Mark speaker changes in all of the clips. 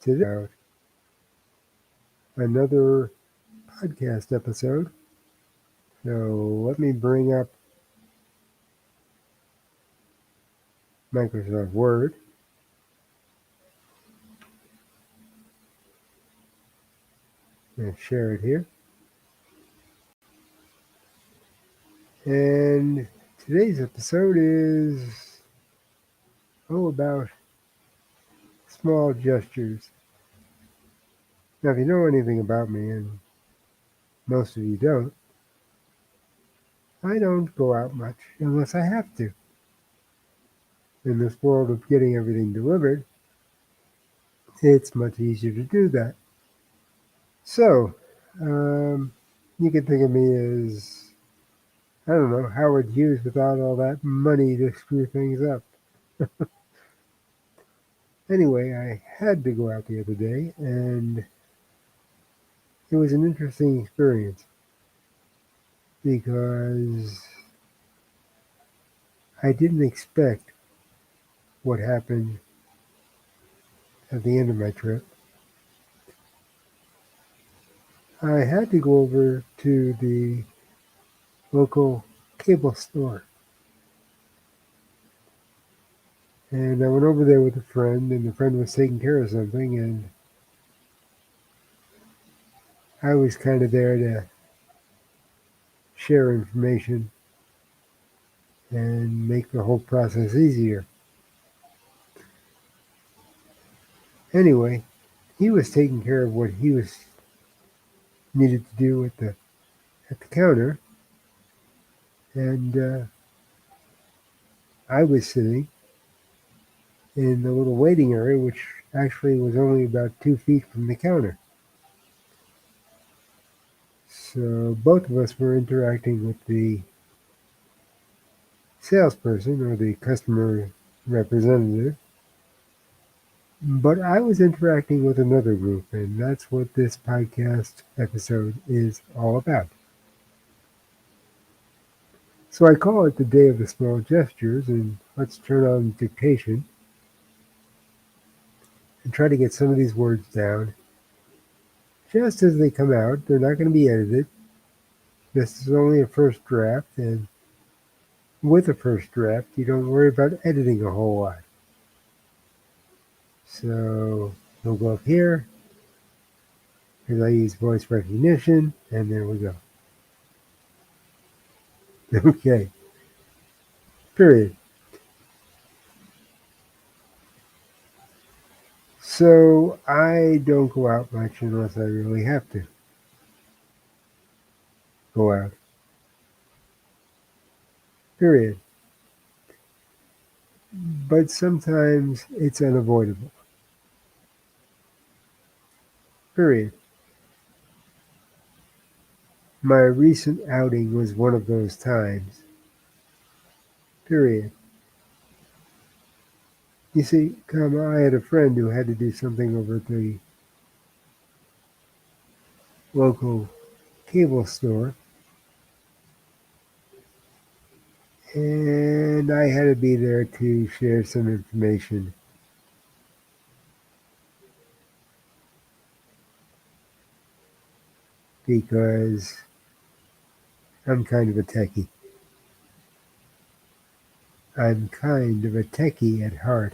Speaker 1: today another podcast episode. So let me bring up Microsoft Word and share it here. And today's episode is about small gestures. Now, if you know anything about me, and most of you don't, I don't go out much unless I have to. In this world of getting everything delivered, it's much easier to do that. So, you can think of me as, I don't know, Howard Hughes without all that money to screw things up. Anyway, I had to go out the other day, and it was an interesting experience because I didn't expect what happened at the end of my trip. I had to go over to the local cable store. And I went over there with a friend, and the friend was taking care of something, and I was kind of there to share information and make the whole process easier. Anyway, he was taking care of what he was needed to do at the counter, and I was sitting in the little waiting area, which actually was only about 2 feet from the counter. So both of us were interacting with the salesperson or the customer representative, but I was interacting with another group, and that's what this podcast episode is all about. So I call it the Day of the Small Gestures, and let's turn on dictation and try to get some of these words down just as they come out. They're not going to be edited. This is only a first draft, and with a first draft, you don't worry about editing a whole lot. So we'll go up here, because I use voice recognition, and there we go. Okay. Period. So I don't go out much unless I really have to go out. Period. But sometimes it's unavoidable. Period. My recent outing was one of those times. Period. You see, I had a friend who had to do something over at the local cable store, and I had to be there to share some information. Because I'm kind of a techie. I'm kind of a techie at heart.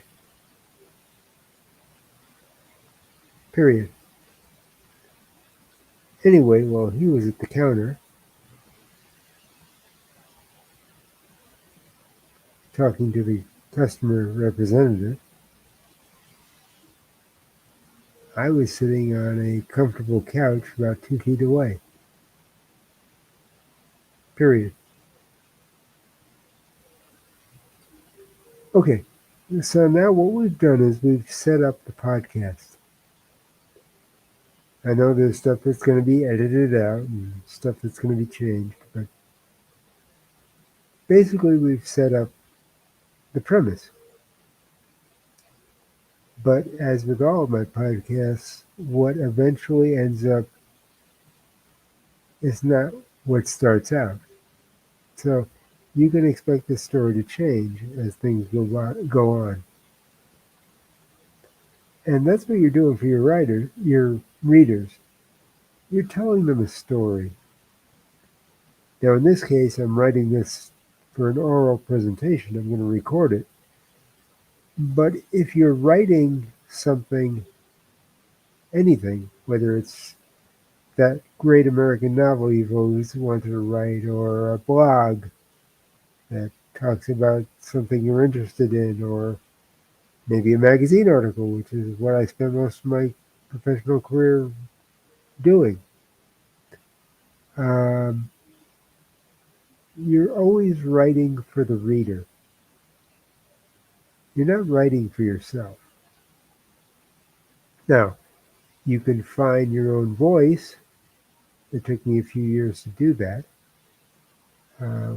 Speaker 1: Period. Anyway, while he was at the counter talking to the customer representative, I was sitting on a comfortable couch about 2 feet away. Period. Okay, so now what we've done is we've set up the podcast. I know there's stuff that's going to be edited out and stuff that's going to be changed, but basically we've set up the premise. But as with all of my podcasts, what eventually ends up is not what starts out. So you can expect this story to change as things go on. And that's what you're doing for your readers. You're telling them a story. Now, in this case, I'm writing this for an oral presentation. I'm going to record it. But if you're writing something, anything, whether it's that great American novel you've always wanted to write, or a blog that talks about something you're interested in, or maybe a magazine article, which is what I spent most of my professional career doing. Um, you're always writing for the reader. You're not writing for yourself. Now, you can find your own voice. It took me a few years to do that. Uh,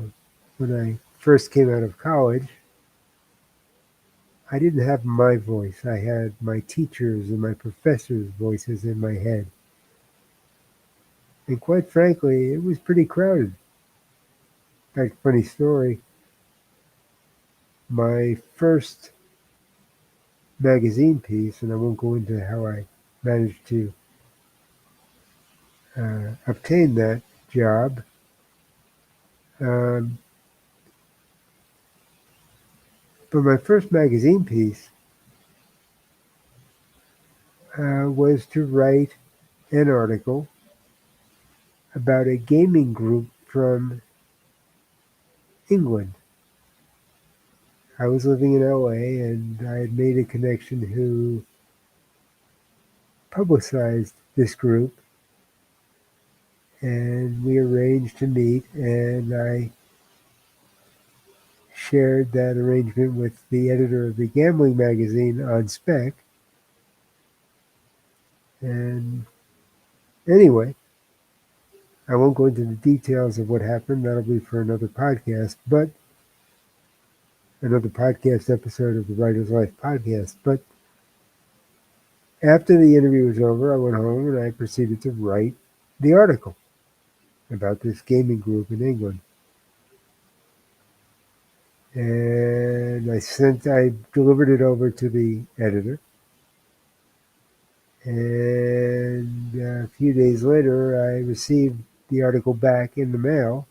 Speaker 1: when I first came out of college, I didn't have my voice. I had my teachers and my professors' voices in my head. And quite frankly, it was pretty crowded. In fact, funny story, my first magazine piece, and I won't go into how I managed to obtain that job. Um, but my first magazine piece was to write an article about a gaming group from England. I was living in LA and I had made a connection who publicized this group, and we arranged to meet, and I shared that arrangement with the editor of the gambling magazine on spec. And anyway, I won't go into the details of what happened. That'll be for another podcast, but another podcast episode of the Writer's Life podcast. But after the interview was over, I went home and I proceeded to write the article about this gaming group in England. And I delivered it over to the editor. And a few days later, I received the article back in the mail.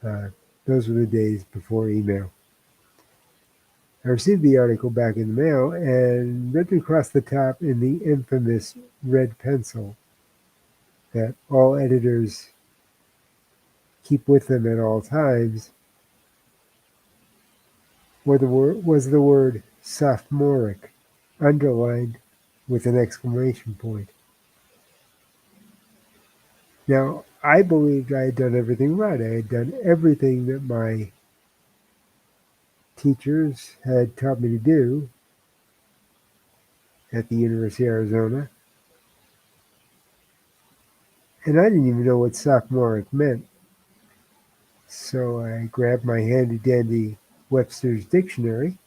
Speaker 1: Uh, those were the days before email. I received the article back in the mail, and written across the top in the infamous red pencil that all editors keep with them at all times was the word sophomoric, underlined with an exclamation point. Now, I believed I had done everything right. I had done everything that my teachers had taught me to do at the University of Arizona. And I didn't even know what sophomoric meant. So I grabbed my handy dandy Webster's dictionary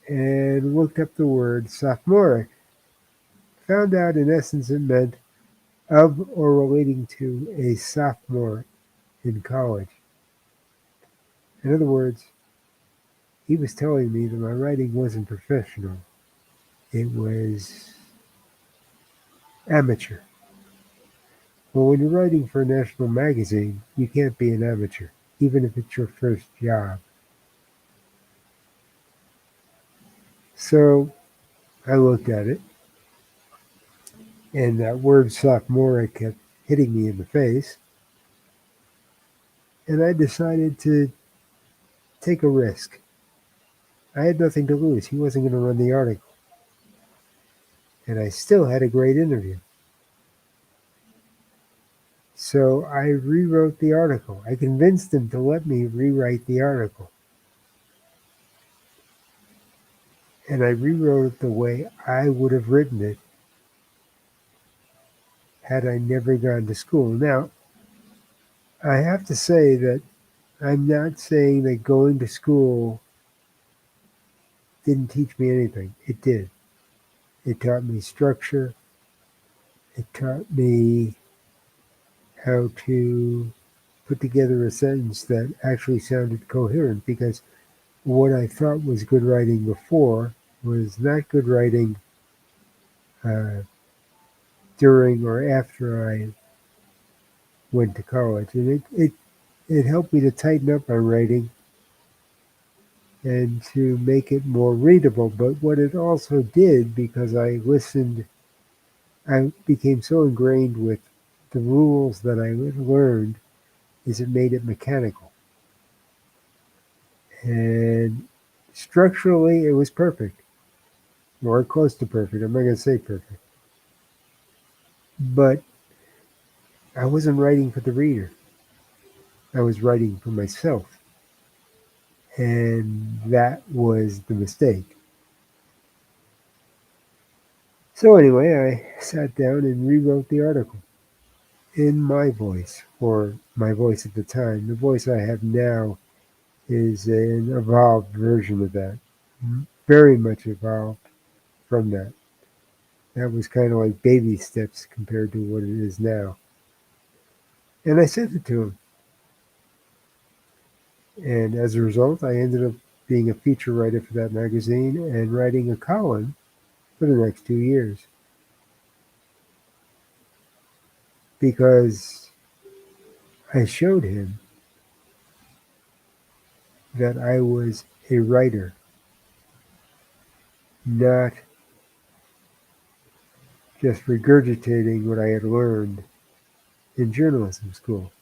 Speaker 1: and looked up the word sophomoric. Found out in essence it meant of or relating to a sophomore in college. In other words, he was telling me that my writing wasn't professional. It was amateur. Well, when you're writing for a national magazine, you can't be an amateur, even if it's your first job. So I looked at it, and that word sophomoric kept hitting me in the face, and I decided to take a risk. I had nothing to lose. He wasn't going to run the article. And I still had a great interview. So I rewrote the article. I convinced him to let me rewrite the article. And I rewrote it the way I would have written it had I never gone to school. Now, I have to say that I'm not saying that going to school didn't teach me anything. It did. It taught me structure. It taught me how to put together a sentence that actually sounded coherent, because what I thought was good writing before was not good writing uh, during or after I went to college. And it helped me to tighten up my writing and to make it more readable. But what it also did, because I listened, I became so ingrained with the rules that I learned, is it made it mechanical. And structurally, it was perfect, or close to perfect. I'm not going to say perfect. But I wasn't writing for the reader, I was writing for myself. And that was the mistake. So, anyway, I sat down and rewrote the article in my voice, or my voice at the time. The voice I have now is an evolved version of that, very much evolved from that. That was kind of like baby steps compared to what it is now. And I sent it to him. And as a result, I ended up being a feature writer for that magazine and writing a column for the next 2 years because I showed him that I was a writer, not just regurgitating what I had learned in journalism school.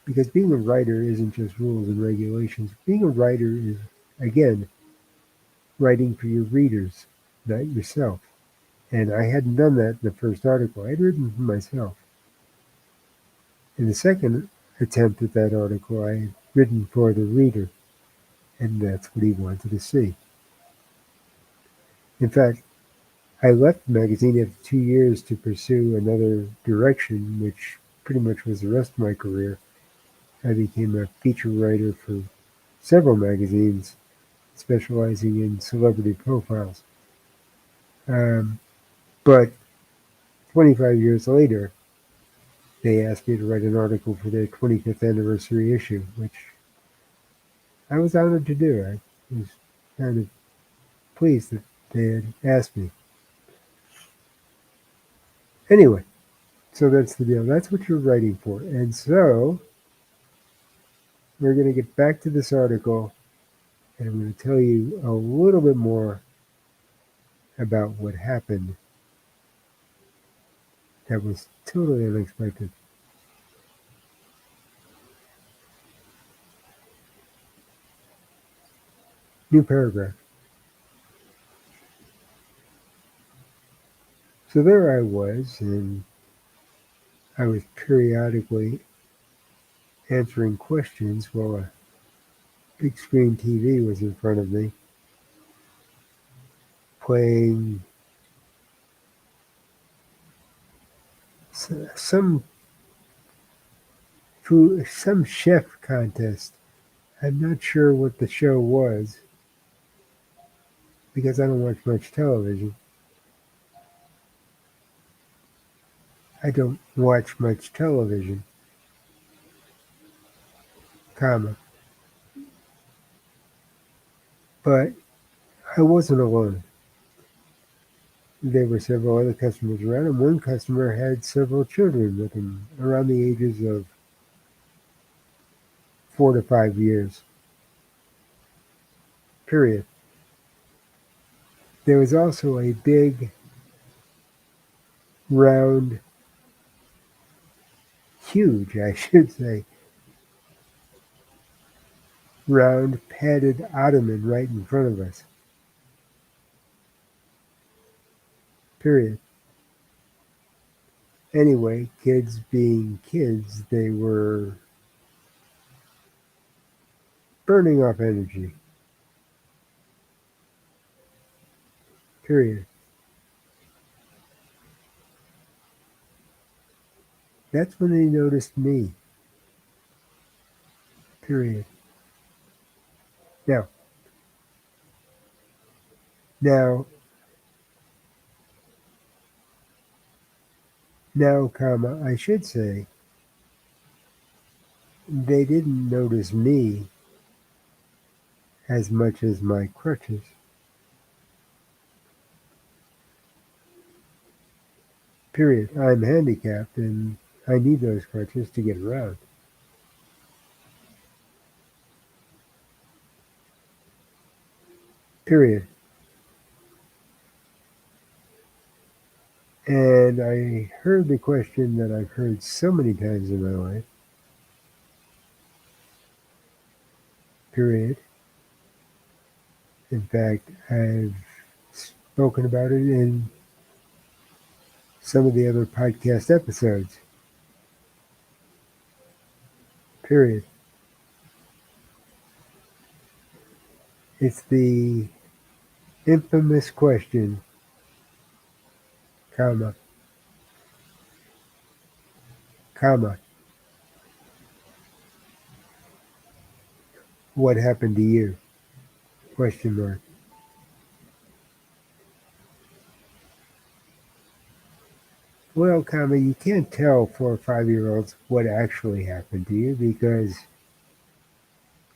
Speaker 1: Because being a writer isn't just rules and regulations. Being a writer is, again, writing for your readers, not yourself. And I hadn't done that in the first article. I had written for myself. In the second attempt at that article, I had written for the reader, and that's what he wanted to see. In fact, I left the magazine after 2 years to pursue another direction, which pretty much was the rest of my career. I became a feature writer for several magazines specializing in celebrity profiles. Um, but 25 years later, they asked me to write an article for their 25th anniversary issue, which I was honored to do. I was kind of pleased that they had asked me. Anyway, so that's the deal. That's what you're writing for. And so we're going to get back to this article, and I'm going to tell you a little bit more about what happened that was totally unexpected. New paragraph. So there I was, and I was periodically answering questions while a big screen TV was in front of me, playing some food, some chef contest. I'm not sure what the show was because I don't watch much television. I don't watch much television, comma. But I wasn't alone. There were several other customers around, and one customer had several children with him around the ages of 4 to 5 years. Period. There was also a big, round, huge, I should say, round, padded ottoman right in front of us. Period. Anyway, kids being kids, they were burning off energy. Period. That's when they noticed me. Period. Now, now, now, comma, I should say, they didn't notice me as much as my crutches. Period. I'm handicapped and I need those crutches to get around. Period. And I heard the question that I've heard so many times in my life. Period. In fact, I've spoken about it in some of the other podcast episodes. Period. It's the infamous question, comma, comma, what happened to you? Question mark. Well, comma, you can't tell 4 or 5 year olds what actually happened to you because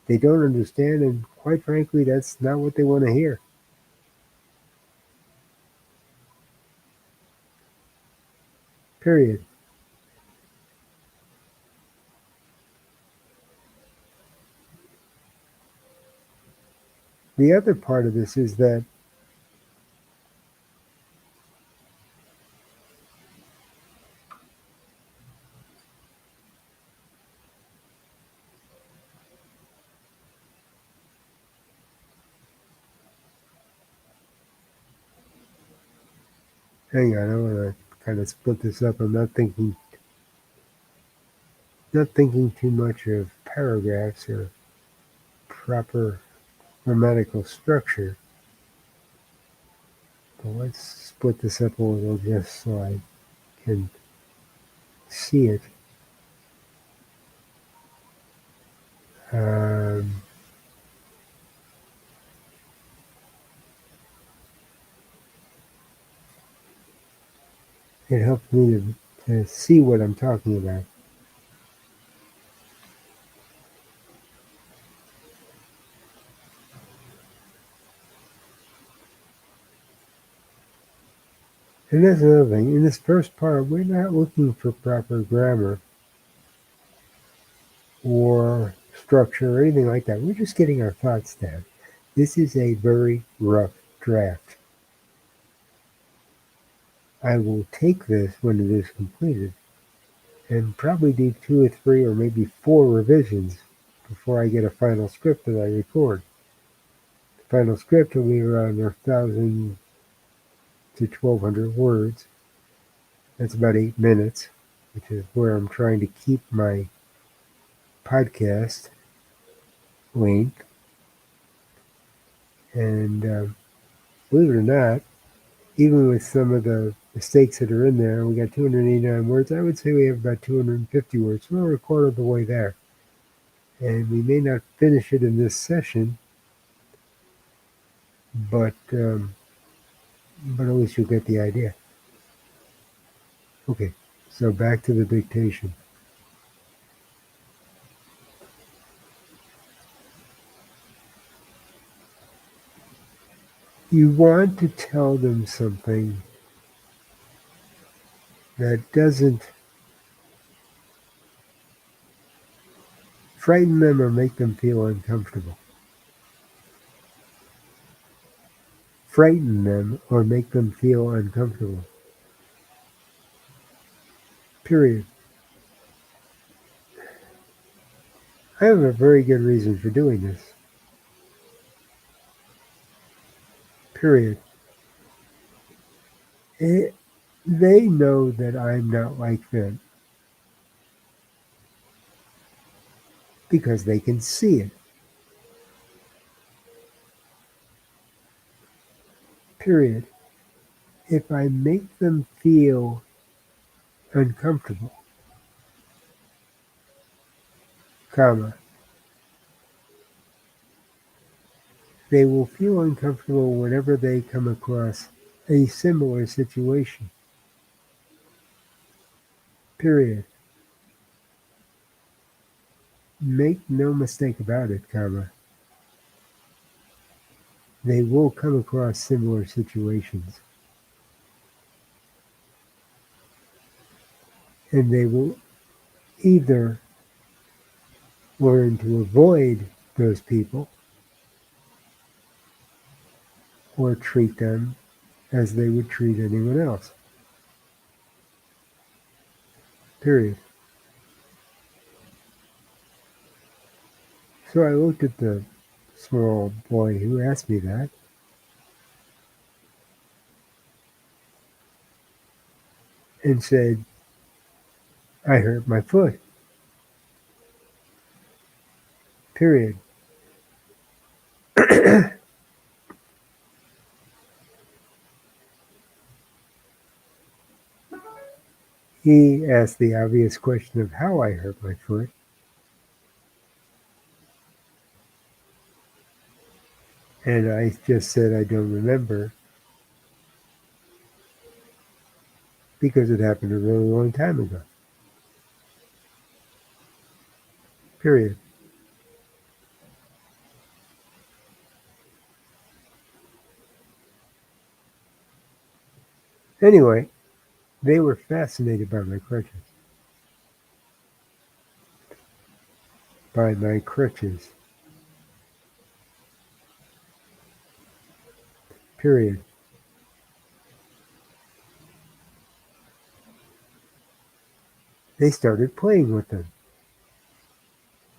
Speaker 1: they don't understand, and quite frankly, that's not what they want to hear. Period. The other part of this is that hang on, I want to kind of split this up. I'm not thinking too much of paragraphs or proper grammatical structure. But let's split this up a little just so I can see it. Um, it helps me to see what I'm talking about. And that's another thing. In this first part, we're not looking for proper grammar or structure or anything like that. We're just getting our thoughts down. This is a very rough draft. I will take this when it is completed and probably do 2 or 3 or maybe 4 revisions before I get a final script that I record. The final script will be around 1,000 to 1,200 words. That's about 8 minutes, which is where I'm trying to keep my podcast length. And believe it or not, even with some of the mistakes that are in there, we got 289 words. I would say we have about 250 words. We're a quarter of the way there. And we may not finish it in this session, but at least you'll get the idea. Okay, so back to the dictation. You want to tell them something that doesn't frighten them or make them feel uncomfortable. Frighten them or make them feel uncomfortable. Period. I have a very good reason for doing this. Period. They know that I'm not like them because they can see it. Period. If I make them feel uncomfortable, comma, they will feel uncomfortable whenever they come across a similar situation. Period. Make no mistake about it, comma. they will come across similar situations, and they will either learn to avoid those people or treat them as they would treat anyone else. Period. So I looked at the small boy who asked me that and said, I hurt my foot. Period. He asked the obvious question of how I hurt my foot, and I just said I don't remember because it happened a really long time ago. Period. Anyway, they were fascinated by my crutches. By my crutches. Period. They started playing with them,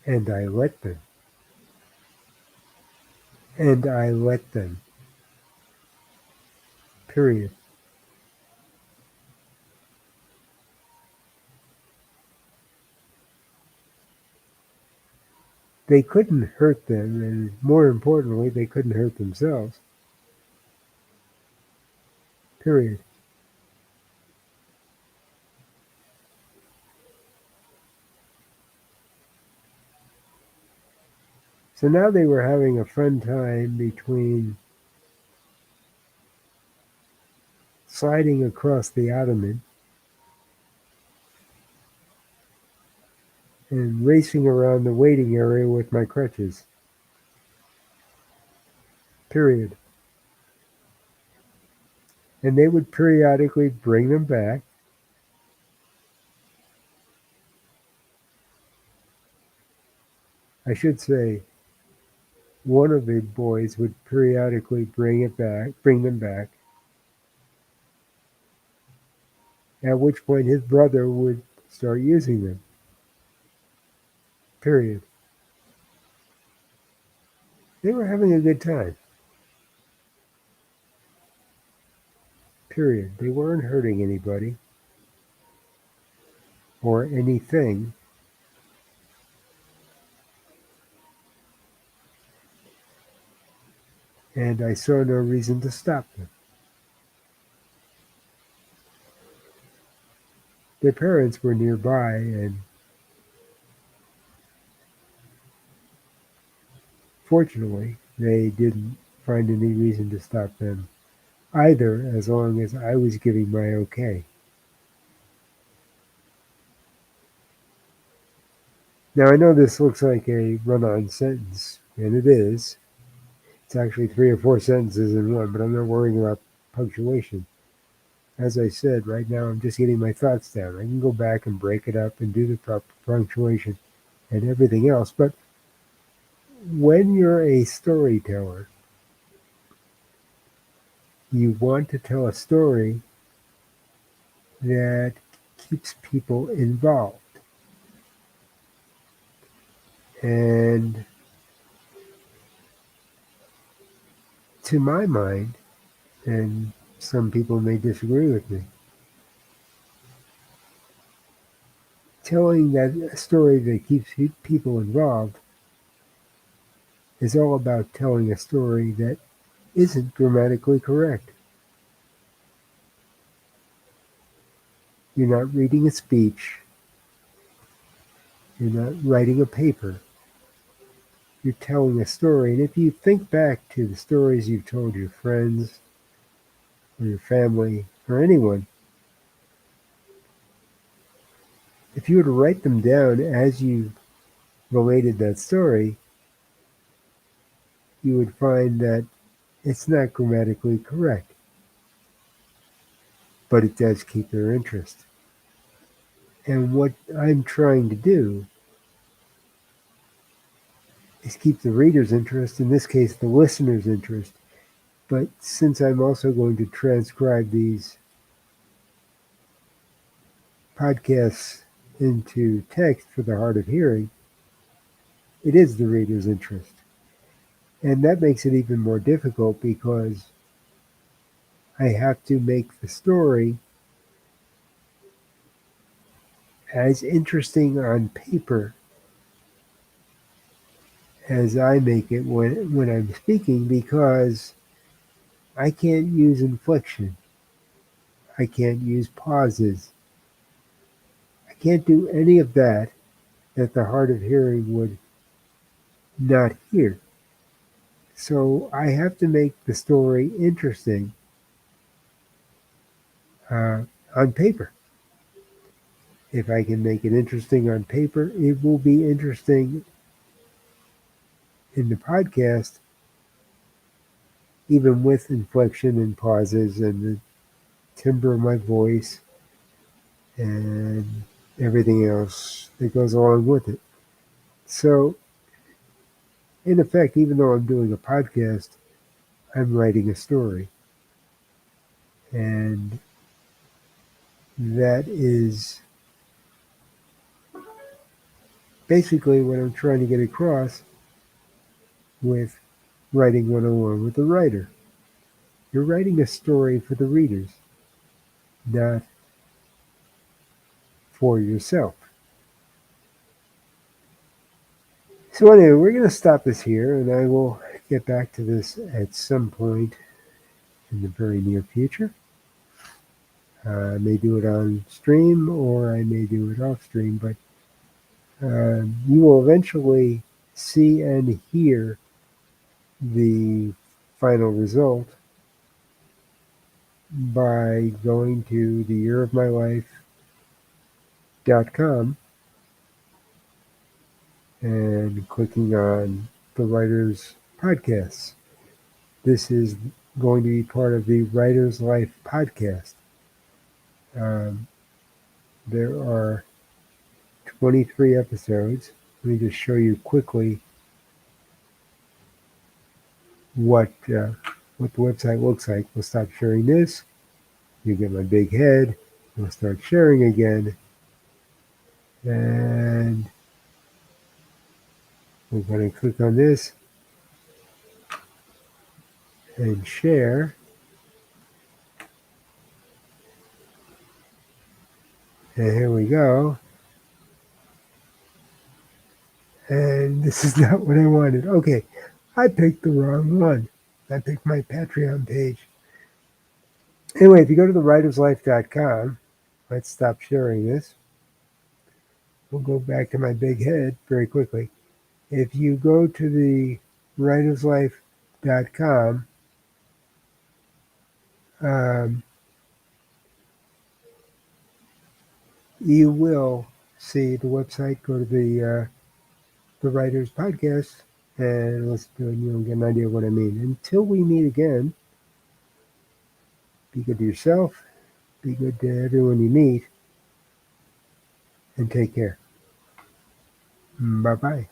Speaker 1: and I let them. And I let them. Period. They couldn't hurt them, and more importantly, they couldn't hurt themselves. Period. So now they were having a fun time between sliding across the ottoman and racing around the waiting area with my crutches. Period. And they would periodically bring them back. I should say one of the boys would periodically bring them back, at which point his brother would start using them. Period. They were having a good time. Period. They weren't hurting anybody or anything. And I saw no reason to stop them. Their parents were nearby, and fortunately, they didn't find any reason to stop them either, as long as I was giving my okay. Now, I know this looks like a run on sentence, and it is. It's actually 3 or 4 sentences in one, but I'm not worrying about punctuation. As I said, right now I'm just getting my thoughts down. I can go back and break it up and do the proper punctuation and everything else. But when you're a storyteller, you want to tell a story that keeps people involved. And to my mind, and some people may disagree with me, telling that a story that keeps people involved is all about telling a story that isn't grammatically correct. You're not reading a speech. You're not writing a paper. You're telling a story. And if you think back to the stories you've told your friends or your family or anyone, if you were to write them down as you related that story, you would find that It's not grammatically correct, but it does keep their interest. And what I'm trying to do is keep the reader's interest, in this case, the listener's interest. But since I'm also going to transcribe these podcasts into text for the hard of hearing, it is the reader's interest. And that makes it even more difficult because I have to make the story as interesting on paper as I make it when I'm speaking, because I can't use inflection. I can't use pauses. I can't do any of that the hard of hearing would not hear. So I have to make the story interesting uh, on paper. If I can make it interesting on paper, it will be interesting in the podcast, even with inflection and pauses and the timbre of my voice and everything else that goes along with it. So, in effect, even though I'm doing a podcast, I'm writing a story. And that is basically what I'm trying to get across with writing 101 with the writer. You're writing a story for the readers, not for yourself. So anyway, we're going to stop this here, and I will get back to this at some point in the very near future. I may do it on stream or I may do it off stream, but you will eventually see and hear the final result by going to theyearofmylife.com and clicking on the Writer's Podcasts. This is going to be part of the Writer's Life podcast. Um, there are 23 episodes. Let me just show you quickly what the website looks like. We'll stop sharing this. You get my big head. We'll start sharing again. And we're going to click on this and share. And here we go. And this is not what I wanted. Okay, I picked the wrong one. I picked my Patreon page. Anyway, if you go to thewriterslife.com, let's stop sharing this. We'll go back to my big head very quickly. If you go to the writerslife.com, you will see the website. Go to the Writers Podcast and listen to it, and you'll get an idea of what I mean. Until we meet again, be good to yourself, be good to everyone you meet, and take care. Bye-bye.